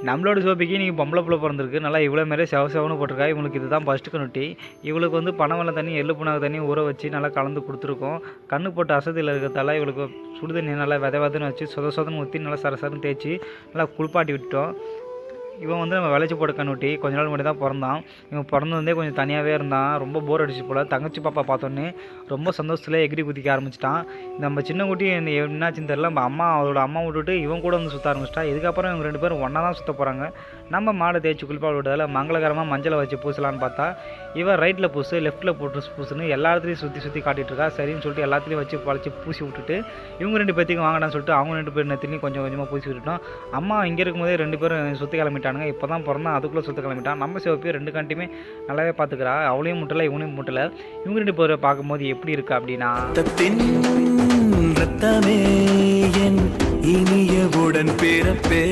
நம்மளோட சோபிக்கு நீங்கள் பொம்பளை பிள்ளை பிறந்திருக்கு. நல்லா இவ்வளோ மாரி செவன்னு போட்டிருக்கா. இவங்களுக்கு இதுதான் ஃபஸ்ட்டு கண்ணுட்டி. இவளுக்கு வந்து பனவெல்லம் தண்ணி எள்ளு புண்ணாக்கு தண்ணி ஊற வச்சு நல்லா கலந்து கொடுத்துருக்கோம். கண்ணு போட்டு அசதியில் இருக்கிறதால இவளுக்கு சுடு தண்ணி நல்லா விதன்னு வச்சு சொதன்னு ஊற்றி நல்லா சரசரன்னு தேய்ச்சி நல்லா குளிப்பாட்டி விட்டோம். இவன் வந்து நம்ம விளைச்சி போட்ட கண்ணுட்டி. கொஞ்ச நாள் முன்னாடி தான் பிறந்தான். இவன் பிறந்ததுலேருந்தே கொஞ்சம் தனியாகவே இருந்தான். ரொம்ப போர் அடிச்சு போல். தங்கச்சி பாப்பா பார்த்தோன்னே ரொம்ப சந்தோஷத்தில் எகிரி குதிக்க ஆரம்பிச்சிட்டான். நம்ம சின்ன குட்டி என்னாச்சுன்னு தெரில. நம்ம அவளோட அம்மா விட்டுட்டு இவன் கூட வந்து சுற்ற ஆரம்பிச்சிட்டா. இதுக்கப்புறம் இவங்க 2 பேரும் ஒன்றா தான் சுற்ற போகிறாங்க. நம்ம மாடை தேய்ச்சி குளிப்பால் விட்டதில் மங்களகரமாக மஞ்சளை வச்சு பூசலான்னு பார்த்தா இவன் ரைட்டில் பூசு லெஃப்ட்டில் போட்டு பூசுன்னு எல்லா இடத்துலையும் சுற்றி காட்டிகிட்டு இருக்கா. சரின்னு சொல்லிட்டு எல்லாத்துலேயும் வச்சு பழச்சி பூசி விட்டுட்டு இவங்க 2 பேர்த்துக்கும் வாங்கடான்னு சொல்லிட்டு அவங்க 2 பேர் நெத்திலையும் கொஞ்சம் கொஞ்சமாக பூசி விட்டுட்டோம். அம்மா இங்கே இருக்கும்போதே 2 பேரும் சுற்றி கிளம்பிட்டானுங்க. இப்போ தான் பிறந்தான், அதுக்குள்ளே சுற்ற கிளம்பிட்டான். நம்ம சிவப்பையும் 2 கண்ட்டையுமே நல்லாவே பார்த்துக்கிறா. அவளையும் முட்டலை இவனையும் முட்டலை. இவங்க 2 பேரை பார்க்கும்போது எப்படி இருக்கா அப்படின்னா ரத்தமே என் இனிய உடன் பிறப்பே.